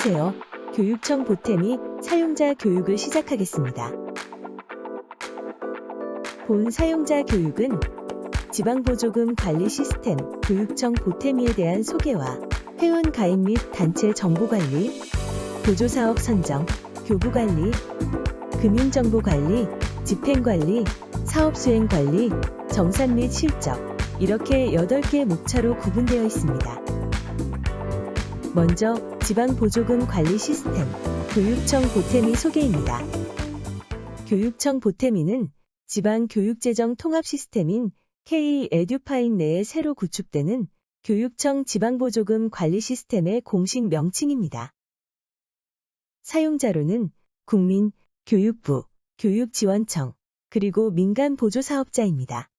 안녕하세요. 교육청 보탬이 사용자 교육을 시작하겠습니다. 본 사용자 교육은 지방보조금 관리 시스템, 교육청 보탬이에 대한 소개와 회원 가입 및 단체 정보관리, 보조사업 선정, 교부관리, 금융정보관리, 집행관리, 사업수행관리, 정산 및 실적, 이렇게 8개 목차로 구분되어 있습니다. 먼저 지방보조금 관리 시스템, 교육청 보탬이 소개입니다. 교육청 보탬이는 지방교육재정 통합 시스템인 K-에듀파인 내에 새로 구축되는 교육청 지방보조금 관리 시스템의 공식 명칭입니다. 사용자로는 국민, 교육부, 교육지원청, 그리고 민간 보조사업자입니다.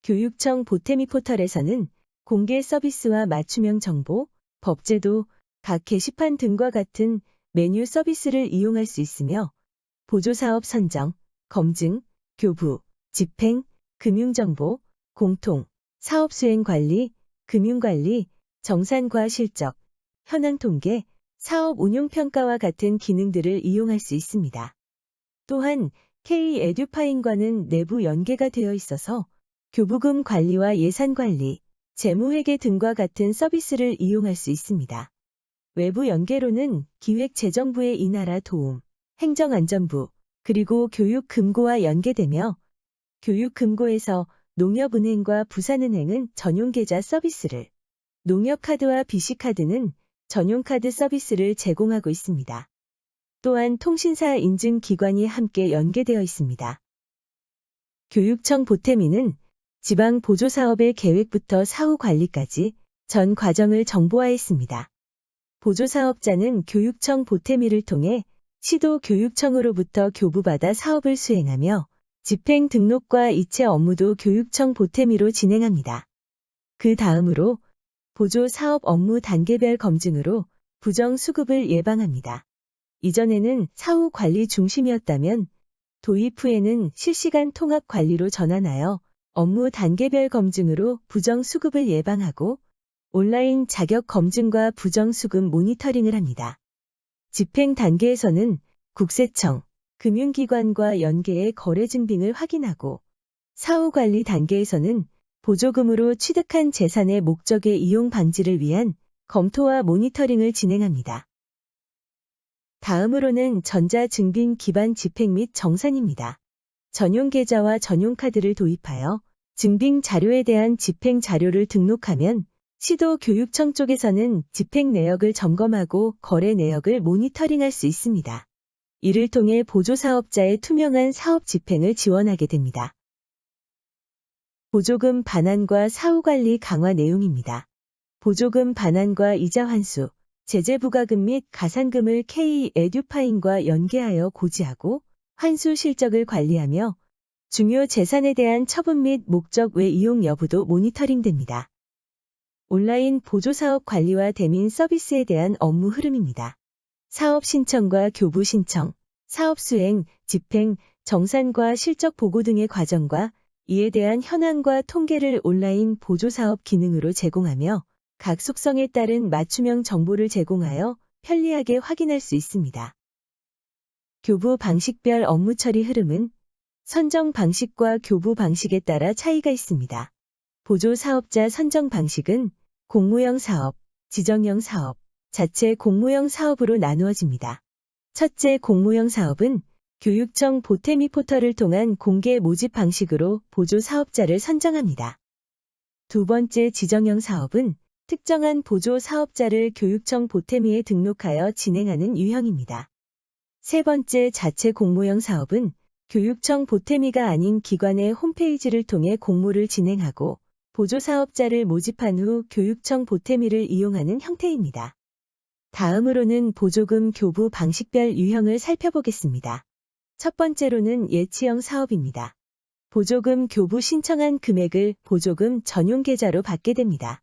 교육청 보탬이 포털에서는 공개 서비스와 맞춤형 정보, 법제도, 각 게시판 등과 같은 메뉴 서비스를 이용할 수 있으며 보조사업 선정, 검증, 교부, 집행, 금융정보, 공통, 사업수행관리, 금융관리, 정산과 실적, 현황통계, 사업 운용평가와 같은 기능들을 이용할 수 있습니다. 또한 K-에듀파인과는 내부 연계가 되어 있어서 교부금 관리와 예산관리, 재무회계 등과 같은 서비스를 이용할 수 있습니다. 외부 연계로는 기획재정부의 이나라 도움, 행정안전부, 그리고 교육금고와 연계되며 교육금고에서 농협은행과 부산은행은 전용계좌 서비스를, 농협카드와 BC카드는 전용카드 서비스를 제공하고 있습니다. 또한 통신사 인증기관이 함께 연계되어 있습니다. 교육청 보탬이는 지방 보조사업의 계획부터 사후 관리까지 전 과정을 정보화했습니다. 보조사업자는 교육청 보탬이를 통해 시도교육청으로부터 교부받아 사업을 수행하며 집행 등록과 이체 업무도 교육청 보탬이로 진행합니다. 그 다음으로 보조사업 업무 단계별 검증으로 부정수급을 예방합니다. 이전에는 사후 관리 중심이었다면 도입 후에는 실시간 통합 관리로 전환하여 업무 단계별 검증으로 부정수급을 예방하고 온라인 자격 검증과 부정수급 모니터링을 합니다. 집행 단계에서는 국세청, 금융기관과 연계의 거래 증빙을 확인하고 사후 관리 단계에서는 보조금으로 취득한 재산의 목적의 이용 방지를 위한 검토와 모니터링을 진행합니다. 다음으로는 전자증빙 기반 집행 및 정산입니다. 전용 계좌와 전용 카드를 도입하여 증빙 자료에 대한 집행 자료를 등록하면 시도교육청 쪽에서는 집행 내역을 점검하고 거래 내역을 모니터링할 수 있습니다. 이를 통해 보조사업자의 투명한 사업 집행을 지원하게 됩니다. 보조금 반환과 사후관리 강화 내용입니다. 보조금 반환과 이자 환수, 제재 부과금 및 가산금을 K-에듀파인과 연계하여 고지하고 환수 실적을 관리하며 중요 재산에 대한 처분 및 목적 외 이용 여부도 모니터링됩니다. 온라인 보조사업 관리와 대민 서비스에 대한 업무 흐름입니다. 사업 신청과 교부 신청, 사업 수행, 집행, 정산과 실적 보고 등의 과정과 이에 대한 현황과 통계를 온라인 보조사업 기능으로 제공하며 각 속성에 따른 맞춤형 정보를 제공하여 편리하게 확인할 수 있습니다. 교부 방식별 업무 처리 흐름은 선정 방식과 교부 방식에 따라 차이가 있습니다. 보조사업자 선정 방식은 공모형 사업, 지정형 사업, 자체 공모형 사업으로 나누어집니다. 첫째 공모형 사업은 교육청 보탬이 포털을 통한 공개 모집 방식으로 보조사업자를 선정합니다. 두 번째 지정형 사업은 특정한 보조사업자를 교육청 보탬이에 등록하여 진행하는 유형입니다. 세 번째 자체 공모형 사업은 교육청 보탬이가 아닌 기관의 홈페이지를 통해 공모를 진행하고 보조사업자를 모집한 후 교육청 보탬이를 이용하는 형태입니다. 다음으로는 보조금 교부 방식별 유형을 살펴보겠습니다. 첫 번째로는 예치형 사업입니다. 보조금 교부 신청한 금액을 보조금 전용 계좌로 받게 됩니다.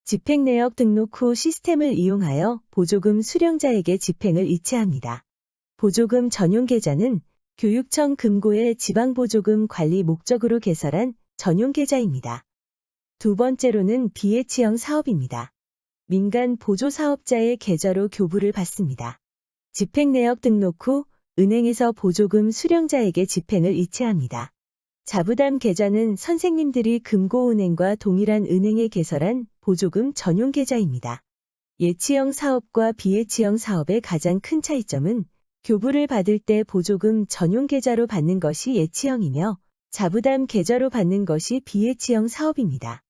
집행 내역 등록 후 시스템을 이용하여 보조금 수령자에게 집행을 이체합니다. 보조금 전용 계좌는 교육청 금고의 지방보조금 관리 목적으로 개설한 전용 계좌입니다. 두 번째로는 비예치형 사업입니다. 민간 보조사업자의 계좌로 교부를 받습니다. 집행내역 등록 후 은행에서 보조금 수령자에게 집행을 이체합니다. 자부담 계좌는 선생님들이 금고은행과 동일한 은행에 개설한 보조금 전용 계좌입니다. 예치형 사업과 비예치형 사업의 가장 큰 차이점은 교부를 받을 때 보조금 전용 계좌로 받는 것이 예치형이며 자부담 계좌로 받는 것이 비예치형 사업입니다.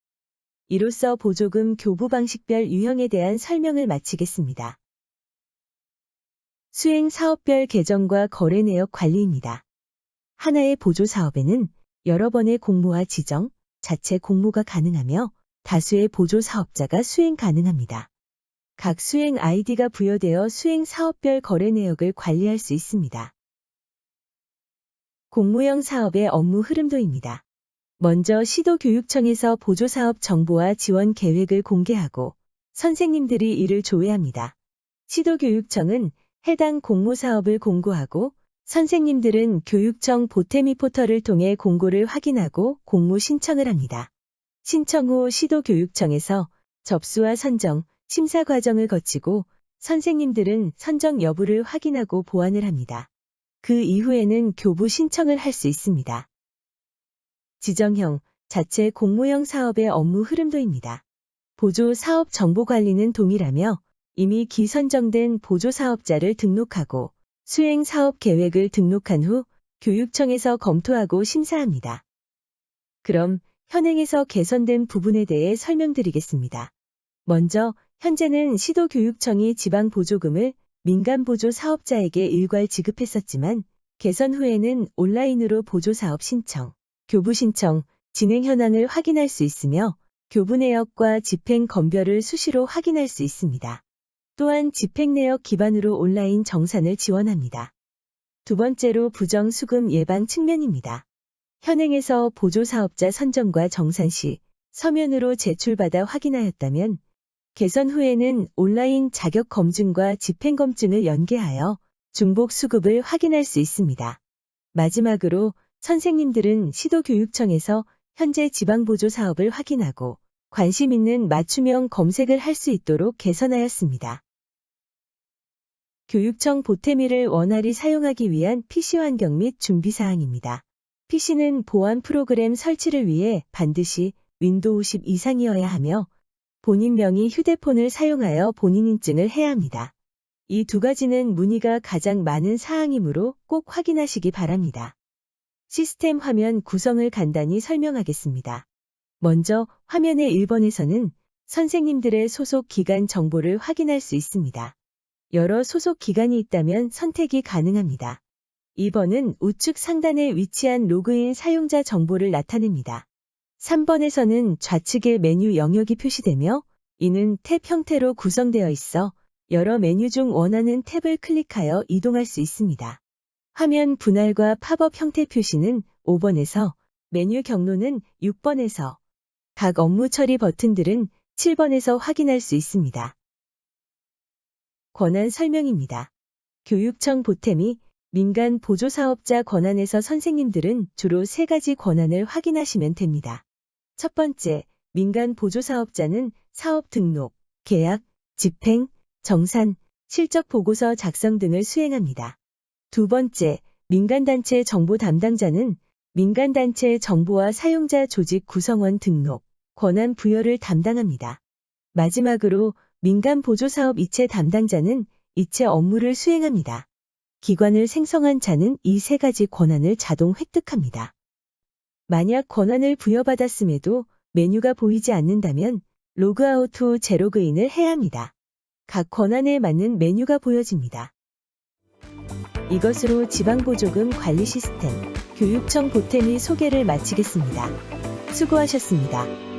이로써 보조금 교부 방식별 유형에 대한 설명을 마치겠습니다. 수행 사업별 계정과 거래 내역 관리입니다. 하나의 보조 사업에는 여러 번의 공모와 지정, 자체 공모가 가능하며 다수의 보조 사업자가 수행 가능합니다. 각 수행 아이디가 부여되어 수행 사업별 거래 내역을 관리할 수 있습니다. 공모형 사업의 업무 흐름도입니다. 먼저 시도교육청에서 보조사업 정보와 지원 계획을 공개하고 선생님들이 이를 조회합니다. 시도교육청은 해당 공모사업을 공고하고 선생님들은 교육청 보태미 포털을 통해 공고를 확인하고 공모 신청을 합니다. 신청 후 시도교육청에서 접수와 선정, 심사 과정을 거치고 선생님들은 선정 여부를 확인하고 보완을 합니다. 그 이후에는 교부 신청을 할 수 있습니다. 지정형, 자체 공모형 사업의 업무 흐름도입니다. 보조 사업 정보 관리는 동일하며 이미 기선정된 보조 사업자를 등록하고 수행 사업 계획을 등록한 후 교육청에서 검토하고 심사합니다. 그럼 현행에서 개선된 부분에 대해 설명드리겠습니다. 먼저 현재는 시도교육청이 지방보조금을 민간보조 사업자에게 일괄 지급했었지만 개선 후에는 온라인으로 보조사업 신청, 교부 신청, 진행 현황을 확인할 수 있으며 교부 내역과 집행 검별을 수시로 확인할 수 있습니다. 또한 집행 내역 기반으로 온라인 정산을 지원합니다. 두 번째로 부정수금 예방 측면입니다. 현행에서 보조사업자 선정과 정산 시 서면으로 제출받아 확인하였다면 개선 후에는 온라인 자격 검증과 집행 검증을 연계하여 중복 수급을 확인할 수 있습니다. 마지막으로 선생님들은 시도교육청에서 현재 지방보조 사업을 확인하고 관심 있는 맞춤형 검색을 할 수 있도록 개선하였습니다. 교육청 보태미를 원활히 사용하기 위한 PC 환경 및 준비사항입니다. PC는 보안 프로그램 설치를 위해 반드시 윈도우 10 이상이어야 하며 본인 명의 휴대폰을 사용하여 본인 인증을 해야 합니다. 이 두 가지는 문의가 가장 많은 사항이므로 꼭 확인하시기 바랍니다. 시스템 화면 구성을 간단히 설명하겠습니다. 먼저 화면의 1번에서는 선생님들의 소속 기관 정보를 확인할 수 있습니다. 여러 소속 기관이 있다면 선택이 가능합니다. 2번은 우측 상단에 위치한 로그인 사용자 정보를 나타냅니다. 3번에서는 좌측에 메뉴 영역이 표시되며 이는 탭 형태로 구성되어 있어 여러 메뉴 중 원하는 탭을 클릭하여 이동할 수 있습니다. 화면 분할과 팝업 형태 표시는 5번에서 메뉴 경로는 6번에서 각 업무 처리 버튼들은 7번에서 확인할 수 있습니다. 권한 설명입니다. 교육청 보태미, 민간 보조사업자 권한에서 선생님들은 주로 3가지 권한을 확인하시면 됩니다. 첫 번째, 민간 보조사업자는 사업 등록, 계약, 집행, 정산, 실적 보고서 작성 등을 수행합니다. 두 번째, 민간단체 정보 담당자는 민간단체 정보와 사용자 조직 구성원 등록, 권한 부여를 담당합니다. 마지막으로 민간보조사업 이체 담당자는 이체 업무를 수행합니다. 기관을 생성한 자는 이 3가지 권한을 자동 획득합니다. 만약 권한을 부여받았음에도 메뉴가 보이지 않는다면 로그아웃 후 재로그인을 해야 합니다. 각 권한에 맞는 메뉴가 보여집니다. 이것으로 지방보조금 관리 시스템, 교육청 보태미 소개를 마치겠습니다. 수고하셨습니다.